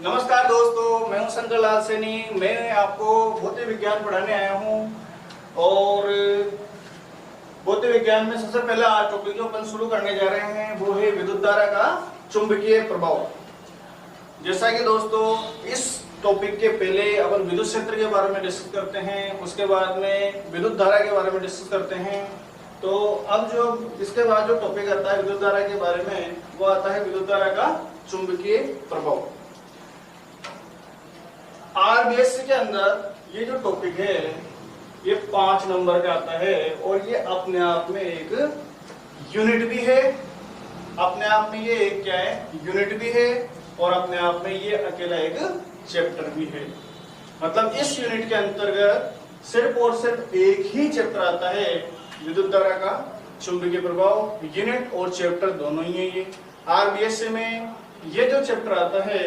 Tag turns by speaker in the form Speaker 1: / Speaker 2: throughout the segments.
Speaker 1: नमस्कार दोस्तों, मैं हूं शंकर लाल सैनी। मैं आपको भौतिक विज्ञान पढ़ाने आया हूं और भौतिक विज्ञान में सबसे पहले आज टॉपिक जो अपन शुरू करने जा रहे हैं वो है विद्युत धारा का चुंबकीय प्रभाव। जैसा कि दोस्तों इस टॉपिक के पहले अपन विद्युत क्षेत्र के बारे में डिस्कस करते हैं, उसके बाद में विद्युत धारा के बारे में डिस्कस करते हैं। तो अब जो इसके बाद जो टॉपिक आता है विद्युत धारा के बारे में वो आता है विद्युत धारा का चुंबकीय प्रभाव। आरबीएससी के अंदर ये जो टॉपिक है ये 5 नंबर का आता है और ये अपने आप में एक यूनिट भी है। अपने आप में ये एक क्या है, यूनिट भी है और अपने आप में ये अकेला एक चैप्टर भी है। मतलब इस यूनिट के अंतर्गत सिर्फ और सिर्फ एक ही चैप्टर आता है विद्युत धारा का चुंबकीय प्रभाव। यूनिट और चैप्टर दोनों ही है। ये आरबीएससी में ये जो चैप्टर आता है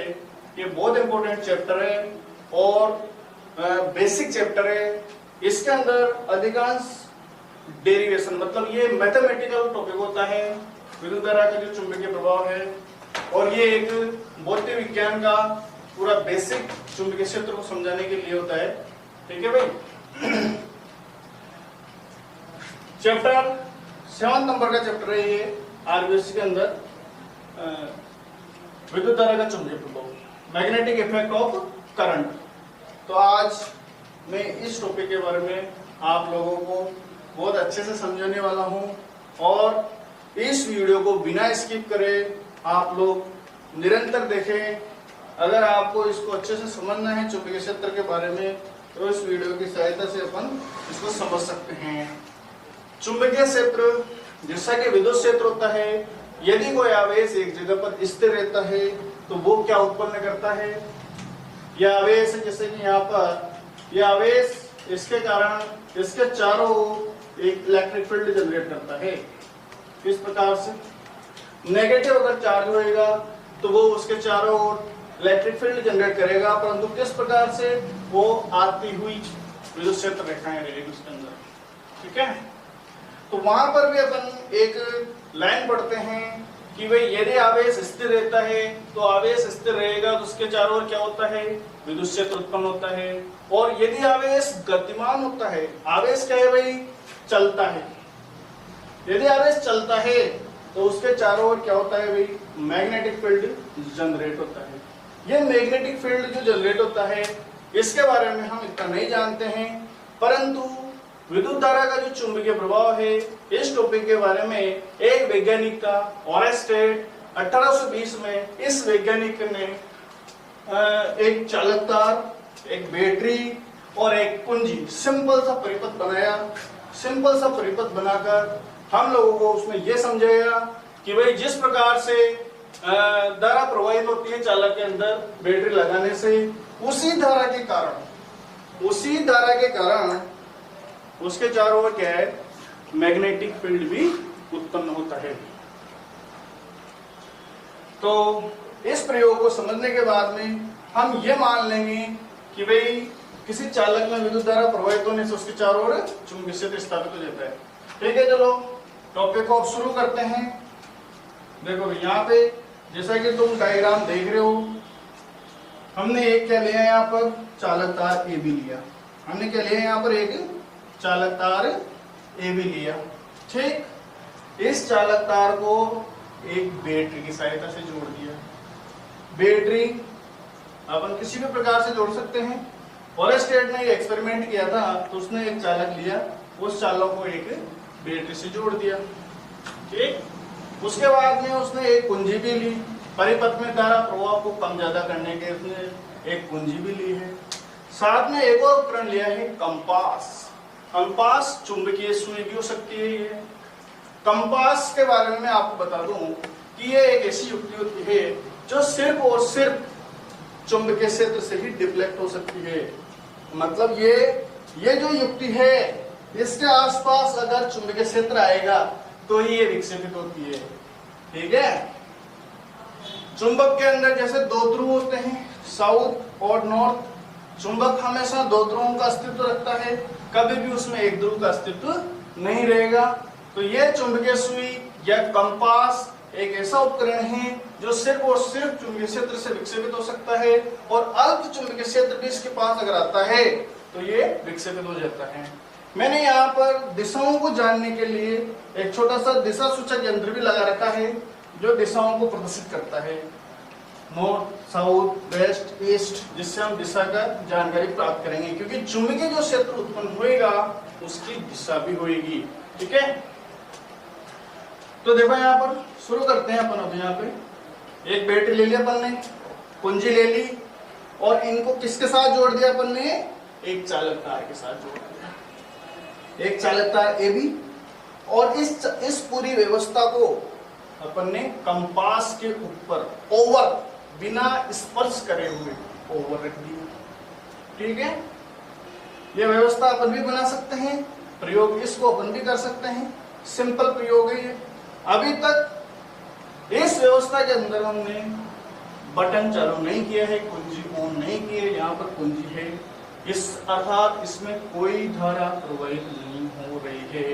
Speaker 1: ये बहुत इंपॉर्टेंट चैप्टर है और बेसिक चैप्टर है। इसके अंदर अधिकांश डेरिवेशन मतलब ये मैथमेटिकल टॉपिक होता है विद्युत धारा का जो चुंबकीय प्रभाव है और ये एक भौतिक विज्ञान का पूरा बेसिक चुंबकीय क्षेत्र को समझाने के लिए होता है। ठीक है भाई। चैप्टर 7 नंबर का चैप्टर है ये आरबीएससी के अंदर विद्युत धारा का चुंबकीय प्रभाव, मैग्नेटिक इफेक्ट ऑफ करंट। तो आज मैं इस टॉपिक के बारे में आप लोगों को बहुत अच्छे से समझाने वाला हूं और इस वीडियो को बिना स्किप करे आप लोग निरंतर देखें। अगर आपको इसको अच्छे से समझना है चुंबकीय क्षेत्र के बारे में तो इस वीडियो की सहायता से अपन इसको समझ सकते हैं। चुंबकीय क्षेत्र जैसा कि विद्युत क्षेत्र होता है, यदि कोई आवेश एक जगह पर स्थिर रहता है तो वो क्या उत्पन्न करता है, यह आवेश जैसे कि यहाँ पर यह आवेश इसके कारण इसके चारों ओर एक इलेक्ट्रिक फील्ड जनरेट करता है। इस प्रकार से नेगेटिव अगर चार्ज होएगा तो वो उसके चारों ओर इलेक्ट्रिक फील्ड जनरेट करेगा, परंतु किस प्रकार से वो आती हुई विद्युत क्षेत्र रेखाएं रहेगी उसके अंदर। ठीक है, तो वहां पर भी अपन एक लाइन पढ़ते हैं कि भाई यदि आवेश स्थिर रहता है तो आवेश स्थिर रहेगा तो उसके चारों ओर क्या होता है, विद्युत क्षेत्र उत्पन्न होता है। और यदि आवेश गतिमान होता है, आवेश क्या है भाई, चलता है। यदि आवेश चलता है तो उसके चारों ओर क्या होता है भाई, मैग्नेटिक फील्ड जनरेट होता है। ये मैग्नेटिक फील्ड जो जनरेट होता है इसके बारे में हम इतना नहीं जानते हैं, परंतु विद्युत धारा का जो चुंबकीय प्रभाव है इस टॉपिक के बारे में एक वैज्ञानिक का ऑरेस्टेड 1820 में इस वैज्ञानिक ने एक चालक तार, एक बैटरी और एक कुंजी सिंपल सा परिपथ बनाया। सिंपल सा परिपथ बनाकर हम लोगों को उसमें यह समझाया कि भाई जिस प्रकार से धारा प्रवाहित होती है चालक के अंदर बैटरी लगाने से, उसी धारा के कारण उसके चारों ओर क्या है, मैग्नेटिक फील्ड भी उत्पन्न होता है। तो इस प्रयोग को समझने के बाद में हम ये मान लेंगे कि भाई किसी चालक में विद्युत धारा प्रवाहित होने से उसके चारों ओर चुंबकीय क्षेत्र स्थापित हो जाता है। ठीक है, चलो टॉपिक को अब शुरू करते हैं। देखो यहाँ पे जैसा कि तुम डायग्राम देख रहे हो, हमने एक क्या लिया यहाँ पर, चालक तार ए बी लिया। हमने क्या लिया यहाँ पर, एक चालक तार ए बी लिया। ठीक, इस चालक तार को एक बैटरी की सहायता से जोड़ दिया। बैटरी अपन किसी भी प्रकार से जोड़ सकते हैं। ऑरेस्टेड ने एक्सपेरिमेंट किया था तो उसने एक चालक लिया, उस चालक को एक बैटरी से जोड़ दिया। ठीक, उसके बाद में उसने एक कुंजी भी ली, परिपथ में धारा प्रवाह को कम ज्यादा करने के उसने एक कुंजी भी ली है। साथ में एक और उपकरण लिया है, कंपास। कंपास चुंबकीय सुई भी हो सकती है। ये कंपास के बारे में मैं आपको बता दूं कि ये एक ऐसी युक्ति होती है जो सिर्फ और सिर्फ चुंबकीय क्षेत्र से ही डिफ्लेक्ट हो सकती है। मतलब ये जो युक्ति है इसके आसपास अगर चुंबकीय क्षेत्र आएगा तो ही ये विकसित होती है। ठीक है, चुंबक के अंदर जैसे 2 ध्रुव होते हैं, साउथ और नॉर्थ। चुंबक हमेशा 2 ध्रुवों का अस्तित्व रखता है, कभी भी उसमें एक ध्रुव का अस्तित्व नहीं रहेगा। तो यह चुंबकीय सुई या कंपास एक ऐसा उपकरण है जो सिर्फ और सिर्फ चुंबकीय क्षेत्र से विक्षेपित हो सकता है, और अल्प चुंबकीय क्षेत्र भी इसके पास अगर आता है तो ये विक्षेपित हो जाता है। मैंने यहाँ पर दिशाओं को जानने के लिए एक छोटा सा दिशा सूचक यंत्र भी लगा रखा है जो दिशाओं को प्रदर्शित करता है, नॉर्थ, साउथ, वेस्ट, ईस्ट, जिससे हम दिशा का जानकारी प्राप्त करेंगे, क्योंकि चुंबकीय जो क्षेत्र उत्पन्न होएगा उसकी दिशा भी होएगी। ठीक है, तो देखो यहाँ पर शुरू करते हैं अपन। अब यहाँ पे एक बैटरी ले लिया अपन ने, कुंजी ले ली, और इनको किसके साथ जोड़ दिया अपन ने? एक चालक तार के साथ जोड़ दिया, एक चालक तार ए बी, और इस पूरी व्यवस्था को अपन ने कंपास के ऊपर ओवर, बिना स्पर्श करे हुए ओवर रख दी। ठीक है, यह व्यवस्था अपन भी बना सकते हैं, प्रयोग इसको अपन भी कर सकते हैं, सिंपल प्रयोग है ये। अभी तक इस व्यवस्था के अंदर हमने बटन चालू नहीं किया है, कुंजी ऑन नहीं की है, यहाँ पर कुंजी है, इस अर्थात इसमें कोई धारा प्रवाहित नहीं हो रही है।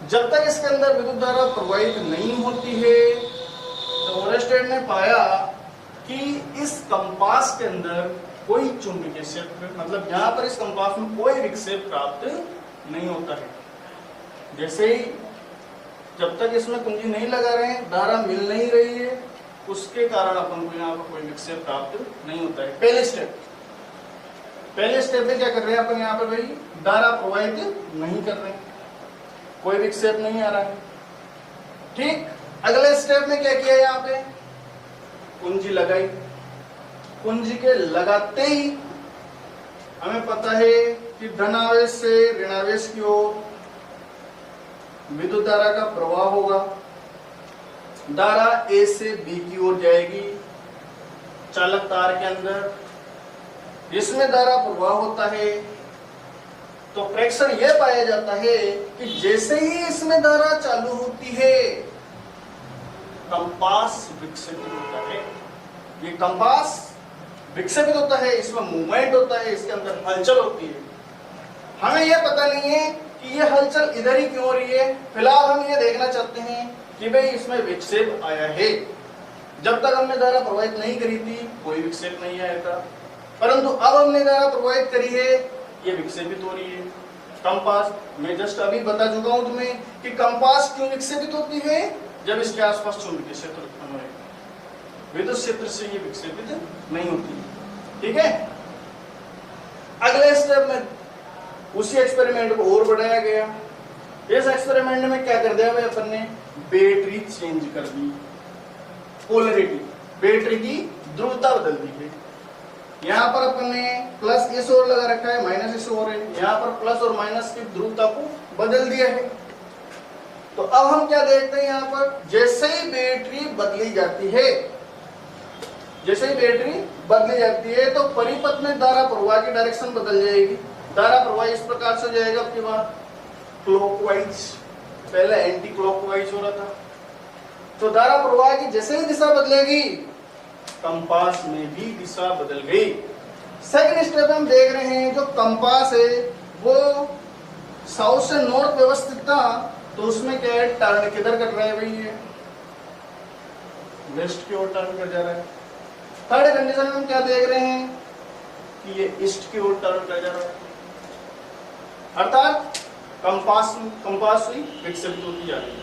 Speaker 1: जब तक इसके अंदर विद्युत धारा प्रवाहित नहीं होती है तो ओरेस्टेड ने पाया कि इस कंपास के अंदर कोई चुंबकीय क्षेत्र, मतलब यहाँ पर इस कंपास में कोई विक्षेप प्राप्त नहीं होता है। जैसे ही जब तक इसमें कुंजी नहीं लगा रहे हैं, धारा मिल नहीं रही है, उसके कारण अपन को यहाँ पर कोई विक्षेप प्राप्त नहीं होता है। पहले स्टेप में क्या कर रहे हैं अपन? यहाँ पर भाई धारा प्रवाहित नहीं कर रहे हैं, कोई विक्षेप नहीं आ रहा है। ठीक, अगले स्टेप में क्या किया? यहाँ पे कुंजी लगाई, कुंजी के लगाते ही हमें पता है कि धनावेश से ऋणावेश की ओर विद्युत धारा का प्रवाह होगा। धारा ए से बी की ओर जाएगी चालक तार के अंदर, इसमें धारा प्रवाह होता है। तो प्रेक्षण यह पाया जाता है कि जैसे ही इसमें धारा चालू होती है कंपास विक्षेपित होता है। ये कंपास विक्षेपित होता है, इसमें मूवमेंट होता है, इसके अंदर हलचल होती है। हमें यह पता नहीं है कि ये हलचल इधर ही क्यों हो रही है। फिलहाल हम ये देखना चाहते हैं कि भाई इसमें विक्षेप आया है। जब तक हमने धारा प्रवाहित नहीं करी थी कोई विक्षेप नहीं आया था, परंतु अब हमने धारा प्रवाहित करी है, ये विक्षेपित हो रही है। कंपास, मैं जस्ट अभी बता चुका हूं तुम्हें कि कंपास क्यों विक्षेपित होती है, जब इसके आसपास चुंबकीय क्षेत्र उत्पन्न होगा। विद्युत क्षेत्र से ये विक्षेपित नहीं होती। ठीक है, अगले स्टेप में उसी एक्सपेरिमेंट को और बढ़ाया गया। इस एक्सपेरिमेंट में क्या कर दिया भाई अपन ने? बैटरी चेंज कर दी, पोलरिटी, बैटरी की ध्रुवता बदल दी है। यहाँ पर अपन ने प्लस इस ओर लगा रखा है, माइनस इस ओर है, यहाँ पर प्लस और माइनस की ध्रुवता को बदल दिया है। तो अब हम क्या देखते हैं? यहाँ पर जैसे ही बैटरी बदली जाती है, जैसे ही बैटरी बदली जाती है तो परिपथ में धारा प्रवाह की डायरेक्शन बदल जाएगी। धारा प्रवाह इस प्रकार से जाएगा, आपके बाद क्लॉकवाइज, पहले एंटी क्लॉकवाइज हो रहा था। तो धारा प्रवाह की जैसे ही दिशा बदलेगी कंपास में भी दिशा बदल गई। सेकंड स्टेप हम देख रहे हैं, जो कंपास है वो साउथ से नॉर्थ व्यवस्थित था, तो उसमें क्या है? टर्न किधर कर रहा है भाई? ये वेस्ट की ओर टर्न कर जा रहा है। थर्ड कंडीशन में क्या देख रहे हैं कि ये ईस्ट की ओर टर्न कर जा रहा है, अर्थात कंपास हुई विक्षेपित होती जा रही है।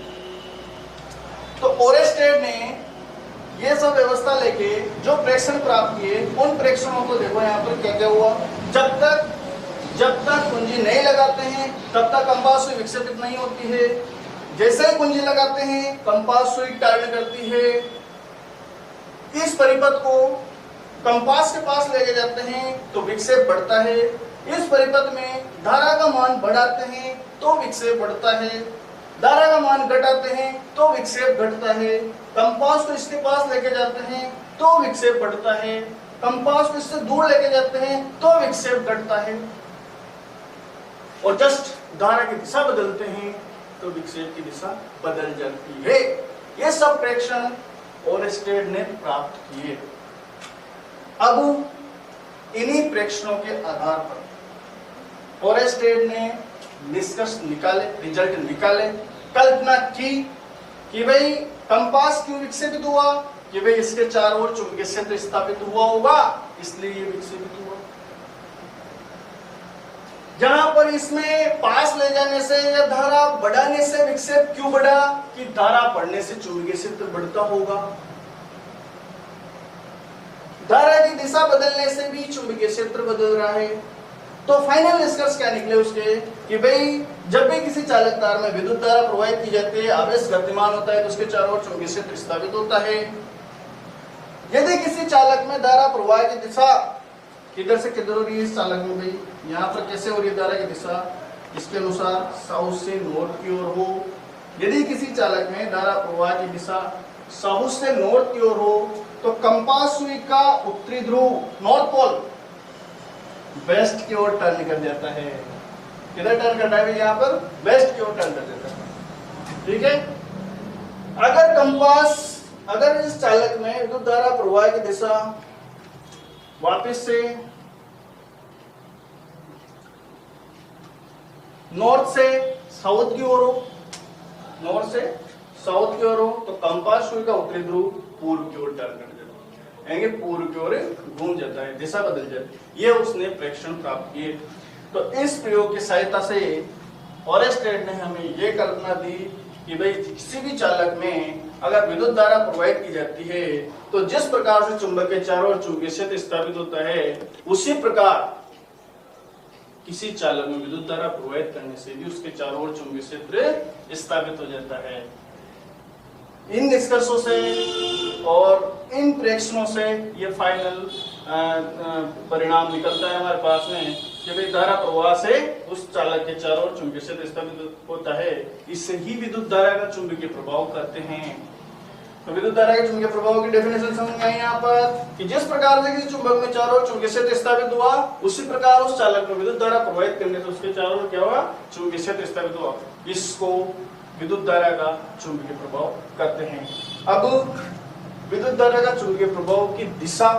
Speaker 1: तो ओरेस्टेड ने ये सब व्यवस्था लेके जो प्रेक्षण प्राप्त किए, उन प्रेक्षणों को देखो यहाँ पर क्या क्या हुआ। जब तक कुंजी नहीं लगाते हैं तब तक कंपास सुई विक्षेपित नहीं होती है। जैसे ही कुंजी लगाते हैं कंपास सुई टर्न करती है। इस परिपथ को कंपास के पास लेके जाते हैं तो विक्षेप बढ़ता है। इस परिपथ में धारा का मान बढ़ाते हैं तो विक्षेप बढ़ता है, धारा का मान घटाते हैं तो विक्षेप घटता है। कंपास को इसके पास लेके जाते हैं तो विक्षेप बढ़ता है, कंपास को इससे दूर लेके जाते हैं तो विक्षेप घटता है। और जस्ट धारा की दिशा बदलते हैं तो विक्षेप की दिशा बदल जाती है। ये सब प्रेक्षण ओरेस्टेड ने प्राप्त किए। अब इन्हीं प्रेक्षणों के आधार पर ओरेस्टेड ने निष्कर्ष निकाले, रिजल्ट निकाले, कल्पना की कि भाई कंपास क्यों विकसित हुआ, कि भाई इसके चारों ओर चुंबकीय क्षेत्र स्थापित हुआ होगा, इसलिए ये विकसित हुआ। जहां पर इसमें पास ले जाने से या धारा बढ़ाने से विक्षेप क्यों बढ़ा, कि धारा बढ़ने से चुंबकीय क्षेत्र बढ़ता होगा। धारा की दिशा बदलने से भी चुंबकीय क्षेत्र बदल रहा है। तो फाइनल निष्कर्ष क्या निकले उसके, कि भाई जब भी किसी चालक तार में विद्युत धारा प्रवाहित की जाती है, आवेश गतिमान होता है, तो उसके चारों ओर चुंबकीय क्षेत्र स्थापित होता है। यदि किसी चालक में धारा प्रवाह की दिशा किधर से किधर हो रही है, इस चालक में भाई यहाँ पर कैसे हो रही है धारा की दिशा, इसके अनुसार साउथ से नॉर्थ की ओर हो। यदि किसी चालक में धारा प्रवाह की दिशा साउथ से नॉर्थ की ओर हो, तो कंपास सुई का उत्तरी ध्रुव नॉर्थ पोल वेस्ट की ओर टर्न कर जाता है। किधर टर्न करता है, यहाँ पर वेस्ट की ओर टर्न कर देता है। ठीक है। अगर इस चालक में विद्युत धारा प्रवाह की दिशा वापस से नॉर्थ से साउथ की ओर हो, नॉर्थ से साउथ की ओर हो, तो कंपास सुई का उत्तरी ध्रुव पूर्व की ओर टर्न कर देता है, पूर्व की ओर घूम जाता है, दिशा बदल जाती है। ये उसने प्रेक्षण प्राप्त किए। तो इस प्रयोग की सहायता से ऑरेस्टेड ने हमें ये कल्पना दी कि भाई किसी भी चालक में अगर विद्युत धारा प्रवाहित की जाती है, तो जिस प्रकार से चुंबक के चारों ओर चुंबकीय क्षेत्र स्थापित होता है, उसी प्रकार किसी चालक में विद्युत धारा प्रवाहित करने से भी उसके चारों ओर चुंबकीय क्षेत्र स्थापित हो जाता है। इन निष्कर्षों से और इन प्रेक्षणों से ये फाइनल परिणाम निकलता है हमारे पास में कि भाई धारा प्रवाह से उस चालक के चारों ओर चुंबकीय क्षेत्र स्थापित होता है। इससे ही विद्युत धारा का चुंबकीय प्रभाव करते हैं। तो विद्युत धारा के चुंबकीय प्रभाव की डेफिनेशन समझ में आई यहाँ पर, कि जिस प्रकार से किसी चुंबक में चारों ओर चुंबकीय क्षेत्र स्थापित हुआ, उसी प्रकार उस चालक में विद्युत धारा प्रवाहित करने से उसके चारों ओर क्या हुआ, चुंबकीय क्षेत्र स्थापित हुआ। इसको विद्युत धारा का चुंबकीय प्रभाव कहते हैं। अब विद्युत धारा का चुंबकीय प्रभाव की दिशा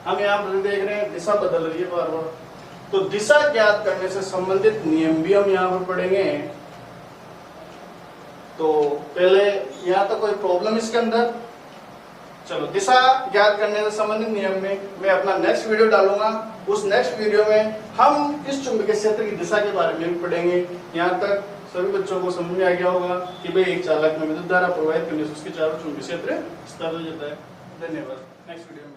Speaker 1: हम यहाँ पर देख रहे हैं, दिशा बदल रही है बार बार। तो दिशा ज्ञात करने से संबंधित नियम भी हम यहाँ पर पढ़ेंगे। तो पहले यहाँ तक कोई प्रॉब्लम इसके अंदर, चलो दिशा ज्ञात करने से संबंधित नियम में मैं अपना नेक्स्ट वीडियो डालूंगा। उस नेक्स्ट वीडियो में हम इस चुंबकीय क्षेत्र की दिशा के बारे में भी पढ़ेंगे। यहाँ तक सभी बच्चों को समझ में आ गया होगा कि भाई एक चालक में विद्युत धारा प्रवाहित करने से उसके चारों चुंबकीय क्षेत्र स्थापित हो जाता है। धन्यवाद। Next video